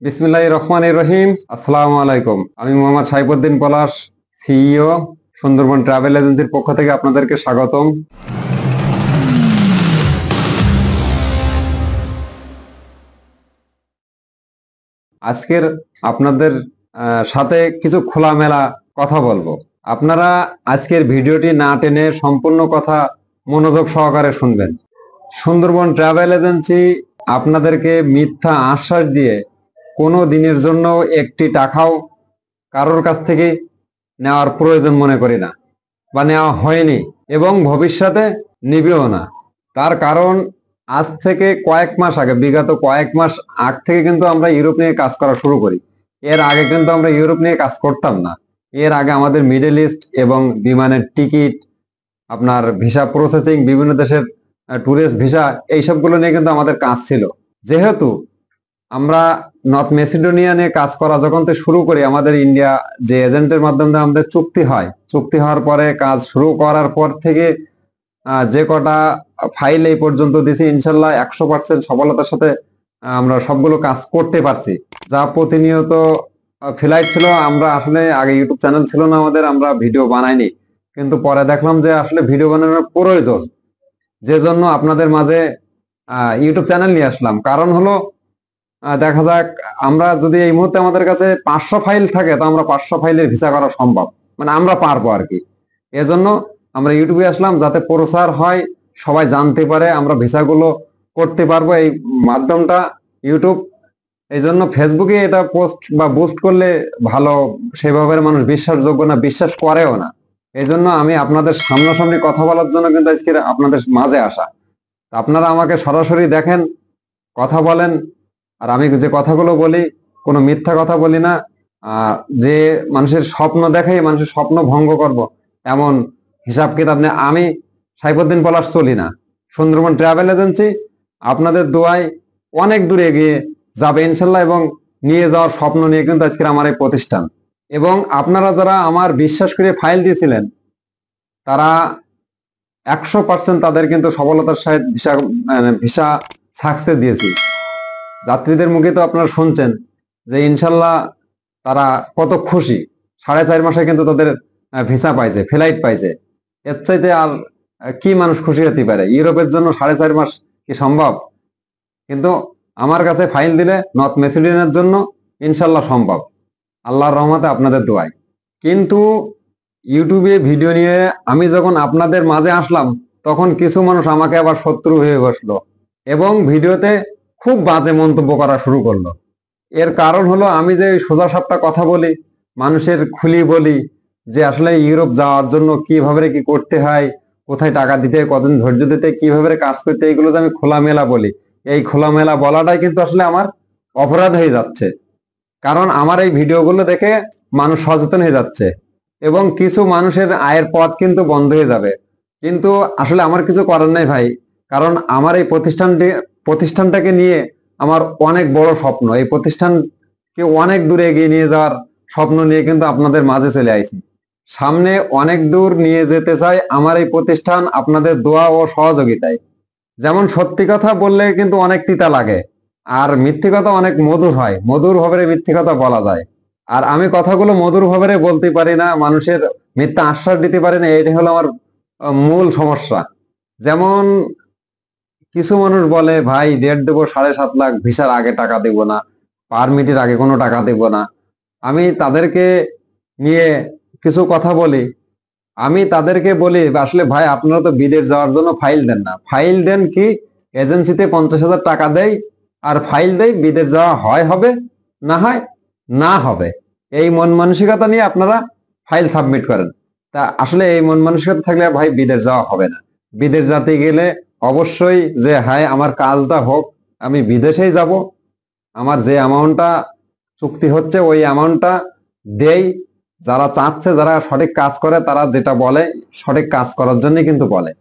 বিসমিল্লাহির রহমানির রহিম। আসসালামু আলাইকুম। আমি মোহাম্মদ সাইফুদ্দিন পলাশ, সিইও, সুন্দরবন ট্রাভেল এজেন্সির পক্ষ থেকে আপনাদেরকে স্বাগতম। আজকের আপনাদের সাথে কিছু খোলামেলা কথা বলবো। আপনারা আজকের ভিডিওটি না টেনে সম্পূর্ণ কথা মনোযোগ সহকারে শুনবেন। সুন্দরবন ট্রাভেল এজেন্সি আপনাদেরকে মিথ্যা আশ্বাস দিয়ে কোনো দিনের জন্য একটি টাকাও কারোর কাছ থেকে নেওয়ার প্রয়োজন মনে করি না, বা নেওয়া হয়নি এবং ভবিষ্যতে নিবেও না। তার কারণ, আজ থেকে কয়েক মাস আগে, বিগত কয়েক মাস আগ থেকে কিন্তু আমরা ইউরোপ নিয়ে কাজ করা শুরু করি। এর আগে কিন্তু আমরা ইউরোপ নিয়ে কাজ করতাম না। এর আগে আমাদের মিডল ইস্ট এবং বিমানের টিকিট, আপনার ভিসা প্রসেসিং, বিভিন্ন দেশের ট্যুরিস্ট ভিসা, এইসবগুলো নিয়ে কিন্তু আমাদের কাজ ছিল। যেহেতু আমরা নর্থ মেসিডোনিয়া নিয়ে কাজ করা যখন থেকে শুরু করি, আমাদের ইন্ডিয়া যে এজেন্টের মাধ্যমে আমাদের চুক্তি হয়, চুক্তি হওয়ার পরে কাজ শুরু করার পর থেকে যে কটা ফাইল এই পর্যন্ত দিছি, ইনশাল্লাহ 100% সফলতার সাথে আমরা সবগুলো কাজ করতে পারছি। যা প্রতিনিয়ত ফ্লাইট ছিল। আমরা আসলে আগে ইউটিউব চ্যানেল ছিল না আমাদের, আমরা ভিডিও বানাইনি, কিন্তু পরে দেখলাম যে আসলে ভিডিও বানানোর প্রয়োজন, যে জন্য আপনাদের মাঝে ইউটিউব চ্যানেল নিয়ে আসলাম। কারণ হলো, দেখা যাক, আমরা যদি এই মুহূর্তে আমাদের কাছে 500 ফাইল থাকে, তো আমরা 500 ফাইলের ভিসা করা সম্ভব, মানে আমরা পারবো আর কি। এজন্য আমরা ইউটিউবে আসলাম, যাতে প্রচার হয়, সবাই জানতে পারে আমরা ভিসাগুলো করতে পারবো। এই মাধ্যমটা ইউটিউব। এই জন্য ফেসবুকে এটা পোস্ট বা বুস্ট করলে ভালো, সেভাবে মানুষ বিশ্বাসযোগ্য না, বিশ্বাস করেও না। এই জন্য আমি আপনাদের সামনাসামনি কথা বলার জন্য কিন্তু আজকে আপনাদের মাঝে আসা। আপনারা আমাকে সরাসরি দেখেন, কথা বলেন। আর আমি যে কথাগুলো বলি, কোনো মিথ্যা কথা বলি না। যে মানুষের স্বপ্ন দেখাই মানুষের স্বপ্ন ভঙ্গ করব, এমন হিসাব কিতাব নিয়ে আমি সাইফুদ্দিন পলাশ চলি না। সুন্দরবন ট্রাভেল এজেন্সি আপনাদের দোয়ায় অনেক দূরে এগিয়ে যাবে ইনশাল্লাহ, এবং নিয়ে যাওয়ার স্বপ্ন নিয়ে কিন্তু আজকের আমার এই প্রতিষ্ঠান। এবং আপনারা যারা আমার বিশ্বাস করে ফাইল দিয়েছিলেন, তারা 100% তাদের কিন্তু সফলতার সাথে ভিসা ভিসা সাকসেস দিয়েছি। যাত্রীদের মুখে তো আপনারা শুনছেন যে ইনশাল্লাহ তারা কত খুশি। 4.5 মাসে কিন্তু তাদের ভিসা পাইছে, ফ্লাইট পাইছে। এর চাইতে আর কি মানুষ খুশি হতে পারে? ইউরোপের জন্য 4.5 মাস কি সম্ভব? কিন্তু আমার কাছে ফাইল দিলে নর্থ মেসিডোনিয়ার জন্য ইনশাল্লাহ সম্ভব, আল্লাহর রহমতে, আপনাদের দোয়ায়। কিন্তু ইউটিউবে ভিডিও নিয়ে আমি যখন আপনাদের মাঝে আসলাম, তখন কিছু মানুষ আমাকে আবার শত্রু হয়ে বসলো এবং ভিডিওতে খুব বাজে মন্তব্য করা শুরু করলো। এর কারণ হলো, আমি যে সোজা সাপটা কথা বলি, মানুষের খুলি বলি যে আসলে ইউরোপ যাওয়ার জন্য কিভাবে কি করতে হয়, কোথায় টাকা দিতে, কতদিন ধৈর্য দিতে, কিভাবে কাজ করতে, এইগুলো যে আমি খোলামেলা বলি। এই খোলামেলা বলাটাই কিন্তু আসলে আমার অপরাধ হয়ে যাচ্ছে। কারণ আমার এই ভিডিওগুলো দেখে মানুষ সচেতন হয়ে যাচ্ছে এবং কিছু মানুষের আয়ের পথ কিন্তু বন্ধ হয়ে যাবে। কিন্তু আসলে আমার কিছু করার নাই ভাই। কারণ আমার এই প্রতিষ্ঠানটাকে নিয়ে আমার অনেক বড় স্বপ্ন। এই প্রতিষ্ঠানকে অনেক দূরে এগিয়ে নিয়ে যাওয়ার স্বপ্ন নিয়ে কিন্তু আপনাদের মাঝে চলে আইছি। সামনে অনেক দূর নিয়ে যেতে চাই আমার এই প্রতিষ্ঠান, আপনাদের দোয়া ও সহযোগিতায়। যেমন সত্যি কথা বললে কিন্তু অনেক তিতা লাগে, আর মিথ্যে কথা অনেক মধুর হয়। মধুর ভাবে মিথ্যে কথা বলা যায়। আর আমি কথাগুলো মধুর ভাবে বলতে পারি না, মানুষের মিথ্যা আশ্বাস দিতে পারি না, এটাই হলো আমার মূল সমস্যা। যেমন কিছু মানুষ বলে, ভাই ডেট দেবো 7.5 লাখ, ভিসার আগে টাকা দেব না, পারমিটের আগে কোনো টাকা দেব না। আমি তাদেরকে নিয়ে কিছু কথা বলি। আমি তাদেরকে বলি, আসলে ভাই আপনারা তো বিদেশ যাওয়ার জন্য ফাইল দেন না। ফাইল দেন কি, এজেন্সিতে 50,000 টাকা দেয় আর ফাইল দেয়, বিদেশ যাওয়া হয় হবে, না হয় না হবে। এই মন মানসিকতা নিয়ে আপনারা ফাইল সাবমিট করেন। তা আসলে এই মন মানসিকতা থাকলে ভাই বিদেশ যাওয়া হবে না। বিদেশ যেতে গেলে অবশ্যই যে হ্যাঁ আমার কাজটা হোক, আমি বিদেশেই যাব, আমার যে অ্যামাউন্টটা চুক্তি হচ্ছে ওই অ্যামাউন্টটা দেই। যারা চাচ্ছে, যারা সঠিক কাজ করে, তারা যেটা বলে সঠিক কাজ করার জন্য কিন্তু বলে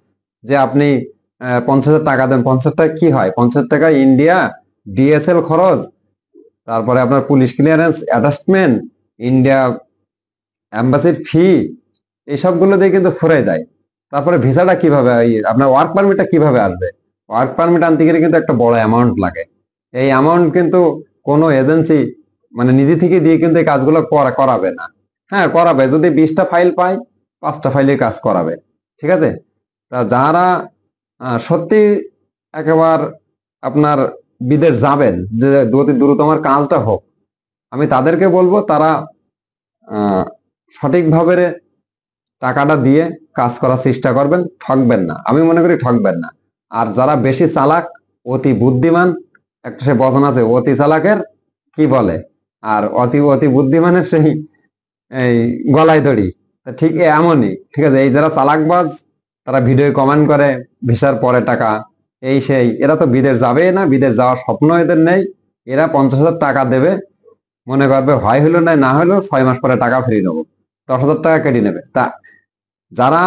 যে আপনি 50,000 টাকা দেন। 50 টাকা কি হয়? 50 টাকা ইন্ডিয়া ডিএসএল খরচ, তারপরে আপনার পুলিশ ক্লিয়ারেন্স, অ্যাটাচমেন্ট, ইন্ডিয়া অ্যাম্বাসির ফি, এইসবগুলো দিয়ে কিন্তু ফুরাই দেয়। তারপরে ভিসাটা কিভাবে, আপনার ওয়ার্ক পারমিটটা কিভাবে আসবে? ওয়ার্ক পারমিট আনতে গেলে কিন্তু একটা বড় অ্যামাউন্ট লাগে। এই অ্যামাউন্ট কিন্তু কোনো এজেন্সি মানে নিজে থেকে দিয়ে কিন্তু এই কাজগুলো করাবে না। হ্যাঁ, করাবে যদি 20টা ফাইল পায়, 5টা ফাইলের কাজ করাবে। ঠিক আছে? তা যারা সত্যি একেবারে আপনার বিদেশ যাবেন, যে অতি দ্রুত আমার কাজটা হোক, আমি তাদেরকে বলবো তারা সঠিকভাবে টাকাটা দিয়ে কাজ করার চেষ্টা করবেন, ঠকবেন না। আমি মনে করি ঠকবেন না। আর যারা বেশি চালাক, অতি বুদ্ধিমান, একটা সে বচন আছে, অতি চালাকের কি বলে, আর অতি অতি বুদ্ধিমানের সেই এই গলায় দড়ি। ঠিক এমনই, ঠিক আছে? এই যারা চালাকবাজ, তারা ভিডিও কমেন্ট করে ভিসার পরে টাকা এই সেই, এরা তো বিদেশ যাবে না, বিদেশ যাওয়ার স্বপ্ন এদের নেই। এরা 50,000 টাকা দেবে, মনে করবে হয় হলো না হলো 6 মাস পরে টাকা ফিরিয়ে নেবো, 10,000 টাকা কেটে নেবে। তা যারা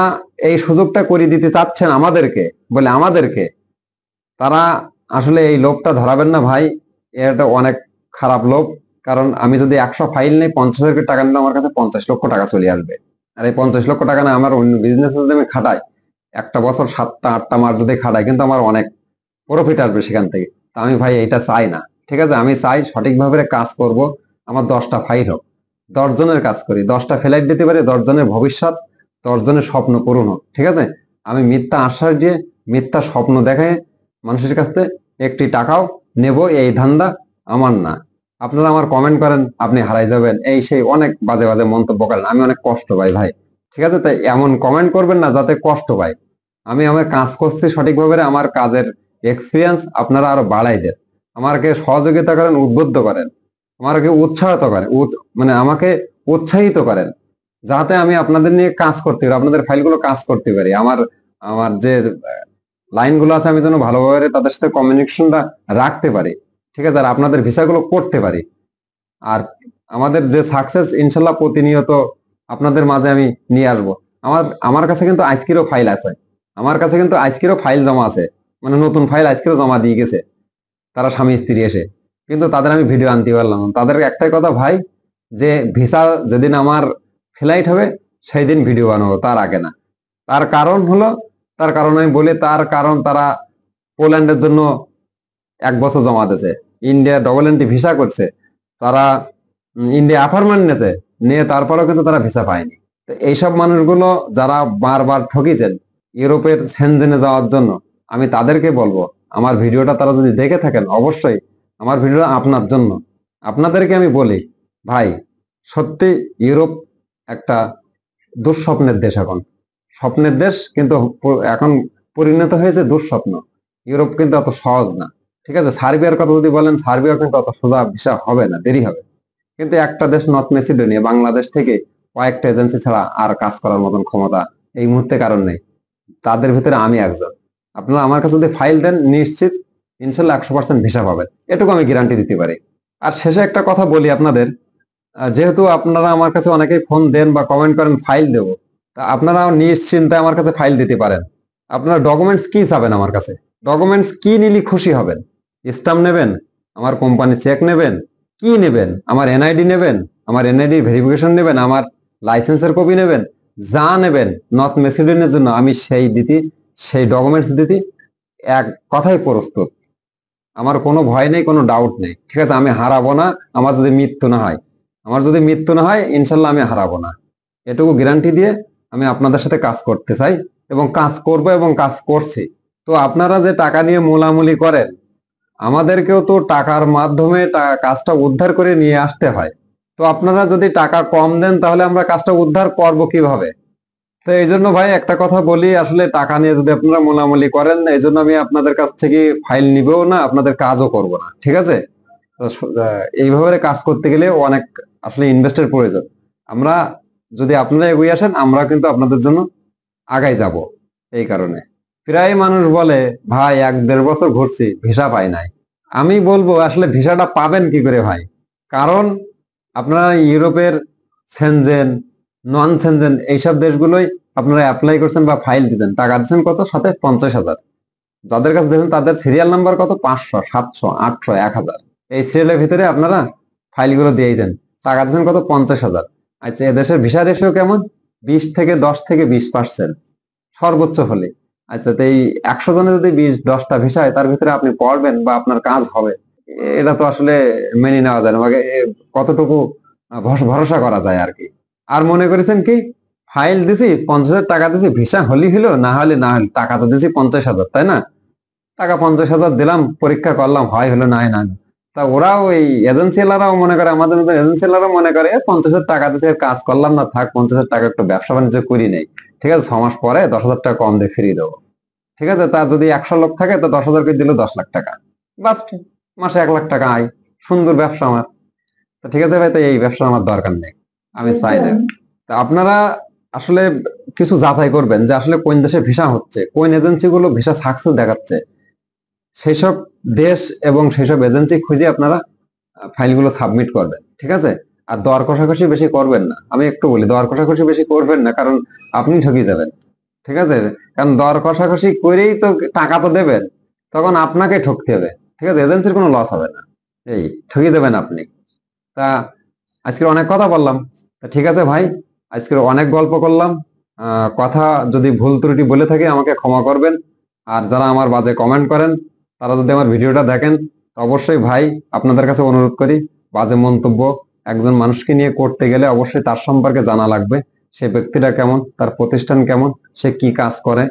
এই সুযোগটা করে দিতে চাচ্ছেন আমাদেরকে, বলে আমাদেরকে, তারা আসলে এই লোভটা ধরাবেন না ভাই। এটা অনেক খারাপ লোভ। কারণ আমি যদি 100 ফাইল নেই, 50,000 টাকা নিলে আমার কাছে 50 লক্ষ টাকা চলে আসবে। আর এই 50 লক্ষ টাকা না, আমার অন্য বিজনেস যদি আমি খাটাই, একটা বছর 7টা 8টা মাস যদি খাটাই, কিন্তু আমার অনেক প্রফিট আসবে সেখান থেকে। তা আমি ভাই এটা চাই না। ঠিক আছে? আমি চাই সঠিকভাবে কাজ করব। আমার 10টা ফাইল হোক, 10 জনের কাজ করি, 10টা ফ্লাইট দিতে পারি, 10 জনের ভবিষ্যৎ, 10 জনের স্বপ্ন পূরণ হোক। ঠিক আছে? আমি মিথ্যা আশ্বাস দিয়ে, মিথ্যা স্বপ্ন দেখায় মানুষের কাছ থেকে একটি টাকাও নেব, এই ধান্দা আমার না। আপনারা আমার কমেন্ট করেন আপনি হারাই যাবেন, এই সেই অনেক বাজে বাজে মন্তব্য করেন, আমি অনেক কষ্ট পাই ভাই। ঠিক আছে? তাই এমন কমেন্ট করবেন না যাতে কষ্ট পাই। আমি আমার কাজ করছি সঠিকভাবে, আমার কাজের এক্সপিরিয়েন্স আপনারা আরো বাড়াই দেন, আমাকে সহযোগিতা করেন, উদ্বুদ্ধ করেন, আমাকে উৎসাহিত করেন, মানে আমাকে উৎসাহিত করেন, যাতে আমি আপনাদের নিয়ে কাজ করতে পারি, আপনাদের ফাইলগুলো কাজ করতে পারি। আমার আমার যে লাইনগুলো আছে, আমি যেন ভালোভাবে তাদের সাথে কমিউনিকেশনটা রাখতে পারি। ঠিক আছে? আর আপনাদের ভিসাগুলো করতে পারি। আর আমাদের যে সাকসেস ইনশাল্লাহ প্রতিনিয়ত আপনাদের মাঝে আমি নিয়ে আসবো। আমার আমার কাছে কিন্তু আজকেরও ফাইল আছে, আমার কাছে কিন্তু আজকেরও ফাইল জমা আছে, মানে নতুন ফাইল আজকেরও জমা দিয়ে গেছে তারা স্বামী স্ত্রী এসে, কিন্তু তাদের আমি ভিডিও আনতে পারলাম না। তাদের একটাই কথা ভাই, যে ভিসা যেদিন আমার ফ্লাইট হবে সেই দিন ভিডিও বানাবো, তার আগে না। তার কারণ হলো, তার কারণ আমি বলি, তার কারণ তারা পোল্যান্ডের জন্য 1 বছর জমা দিয়েছে, ইন্ডিয়া ডবল এন্ট্রি ভিসা করছে, তারা ইন্ডিয়া অ্যাপার্টমেন্ট নিয়েছে, নিয়ে তারপরেও কিন্তু তারা ভিসা পায়নি। তো এইসব মানুষগুলো যারা বারবার ঠকিছেন ইউরোপের সেনজেনে যাওয়ার জন্য, আমি তাদেরকে বলবো, আমার ভিডিওটা তারা যদি দেখে থাকেন, অবশ্যই আমার ভিডিও আপনার জন্য। আপনাদেরকে আমি বলি ভাই, সত্যি ইউরোপ একটা দুঃস্বপ্নের দেশ। এখন স্বপ্নের দেশ, কিন্তু এখন পরিণত হয়েছে দুঃস্বপ্ন। ইউরোপ কিন্তু অত সহজ না। ঠিক আছে? সার্বিয়ার কথা যদি বলেন, সার্বিয়া কিন্তু অত সোজা ভিসা হবে না, দেরি হবে। কিন্তু একটা দেশ নর্থ মেসিডোনিয়া, বাংলাদেশ থেকে কয়েকটা এজেন্সি ছাড়া আর কাজ করার মতন ক্ষমতা এই মুহূর্তে কারণ নেই। তাদের ভিতরে আমি একজন। আপনারা আমার কাছে যদি ফাইল দেন, নিশ্চিত ইনশাল্লাহ 100% ভিসা পাবেন, এটুকু আমি গ্যারান্টি দিতে পারি। আর শেষে একটা কথা বলি আপনাদের, যেহেতু আপনারা আমার কাছে অনেকেই ফোন দেন বা কমেন্ট করেন ফাইল দেবো, তা আপনারা নিশ্চিন্তে আমার কাছে ফাইল দিতে পারেন। আপনারা ডকুমেন্টস কি চাবেন আমার কাছে? ডকুমেন্টস কি নিলে খুশি হবেন? স্টাম্প নেবেন, আমার কোম্পানি চেক নেবেন, কি নেবেন? আমার এনআইডি নেবেন, আমার এনআইডি ভেরিফিকেশন নেবেন, আমার লাইসেন্সের কপি নেবেন, যা নেবেন নর্থ মেসিডোনিয়ার জন্য আমি সেই ডকুমেন্টস দিতে এক কথাই প্রস্তুত। আমার কোনো ভয় নেই, কোনো ডাউট নেই। ঠিক আছে? আমি হারাবো না। আমার যদি মৃত্যু না হয়, আমার যদি মৃত্যু না হয়, ইনশাল্লাহ আমি হারাবো না, এটুকু গ্যারান্টি দিয়ে আমি আপনাদের সাথে কাজ করতে চাই, এবং কাজ করব, এবং কাজ করছি। তো আপনারা যে টাকা নিয়ে মোলামুলি করেন, আমাদেরকেও তো টাকার মাধ্যমে কাজটা উদ্ধার করে নিয়ে আসতে হয়। তো আপনারা যদি টাকা কম দেন, তাহলে আমরা কাজটা উদ্ধার করব কিভাবে? তো এই জন্য ভাই একটা কথা বলি, আসলে টাকা নিয়ে যদি আপনারা মোলামুলি করেন, এই জন্য আমি আপনাদের কাছ থেকে ফাইল নিবও না, আপনাদের কাজও করব না। ঠিক আছে? তো এইভাবে কাজ করতে গেলে অনেক আসলে ইনভেস্টের প্রয়োজন। আমরা যদি আপনারা এগিয়ে আসেন, আমরা কিন্তু আপনাদের জন্য আগাই যাব। এই কারণে প্রায় মানুষ বলে, ভাই 1-1.5 বছর ঘুরছি, ভিসা পাই নাই। আমি বলবো আসলে ভিসাটা পাবেন কি করে ভাই? কারণ আপনারা ইউরোপের সেনজেন, নন সেনজেন এইসব দেশগুলোই আপনারা অ্যাপ্লাই করছেন বা ফাইল দিচ্ছেন, টাকা দিচ্ছেন কত? সাথে 50,000। যাদের কাছে দেখেন তাদের সিরিয়াল নাম্বার কত? 500, 700, 800, 1000। এই সিরিয়ালের ভিতরে আপনারা ফাইলগুলো দিয়েছেন, টাকা দিচ্ছেন কত? 50,000। আচ্ছা, এদেশের ভিসা রেশিও কেমন? 10 থেকে 10% সর্বোচ্চ হলে। আচ্ছা, তো এই 100 জনে যদি 10টা ভিসা হয়, তার ভিতরে আপনি পড়বেন বা আপনার কাজ হবে, এটা তো আসলে মেনে নেওয়া যায় না। আমাকে কতটুকু ভরসা করা যায় আর কি। আর মনে করেছেন কি, ফাইল দিছি 50,000 টাকা দিছি, ভিসা হলি হলো, না হলে না হলো, টাকা তো দিছি 50,000, তাই না? টাকা 50,000 দিলাম, পরীক্ষা করলাম, হয় হলো না হয় না হলো। তা ওরাও ওই এজেন্সিওয়ালারাও মনে করে, আমাদের মতো এজেন্সিওয়ালারাও মনে করে 50,000 টাকা দিছে, কাজ করলাম না, থাক 50,000 টাকা একটু ব্যবসা বাণিজ্য করি নেই, ঠিক আছে 6 মাস পরে 10,000 টাকা কম দিয়ে ফিরিয়ে দেবো। ঠিক আছে, তার যদি 100 লোক থাকে তো 10,000 করে দিল 10 লাখ টাকা, বাস, মাসে 1 লাখ টাকা আয়, সুন্দর ব্যবসা আমার। তো ঠিক আছে ভাই, তো এই ব্যবসা আমার দরকার নেই, আমি চাই না। তা আপনারা আসলে কিছু যাচাই করবেন যে আসলে কোন দেশে ভিসা হচ্ছে, কোন এজেন্সি গুলো ভিসা সাকসেস দেখাচ্ছে, সেই সব দেশ এবং সেই সব এজেন্সি খুঁজে আপনারা ফাইলগুলো সাবমিট করবেন, ঠিক আছে? আর দর কষাকষি বেশি করবেন না, আমি একটু বলি, দর কষাকষি বেশি করবেন না, কারণ আপনি ঠকে যাবেন, ঠিক আছে? কারণ দর কষাকষি করেই তো টাকা তো দেবেন, তখন আপনাকে ঠকতে হবে, ঠিক আছে? এজেন্সির কোনো লস হবে না, এই ঠকে দেবেন আপনি। তা আজকে অনেক কথা বললাম, তা ঠিক আছে ভাই, আজকে অনেক গল্প করলাম। কথা যদি ভুল ত্রুটি বলে থাকি আমাকে ক্ষমা করবেন। আর যারা আমার বাজে কমেন্ট করেন, তারা যদি আমার ভিডিওটা দেখেন, তো অবশ্যই ভাই আপনাদের কাছে অনুরোধ করি, বাজে মন্তব্য একজন মানুষকে নিয়ে করতে গেলে অবশ্যই তার সম্পর্কে জানা লাগবে, সে ব্যক্তিটা কেমন, তার প্রতিষ্ঠান কেমন, সে কি কাজ করে,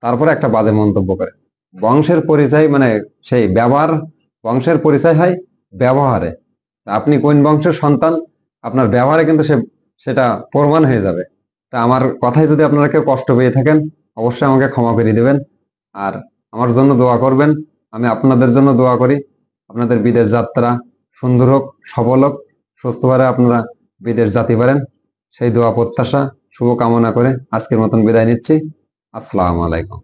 তারপরে একটা বাজে মন্তব্য করে। বংশের পরিচয় মানে সেই ব্যবহার, বংশের পরিচয় হয় ব্যবহারে। আপনি কোন বংশের সন্তান, আপনার ব্যবহারে কিন্তু সেটা প্রমাণ হয়ে যাবে। তা আমার কথায় যদি আপনারা কেউ কষ্ট পেয়ে থাকেন, অবশ্যই আমাকে ক্ষমা করে দিবেন। আর আমার জন্য দোয়া করবেন, আমি আপনাদের জন্য দোয়া করি, আপনাদের বিদেশ যাত্রা সুন্দর হোক, সফল হোক, সুস্থভাবে আপনারা বিদেশ যেতে পারেন, সেই দোয়া প্রত্যাশা শুভ কামনা করে আজকের মতন বিদায় নিচ্ছি। আসসালামু আলাইকুম।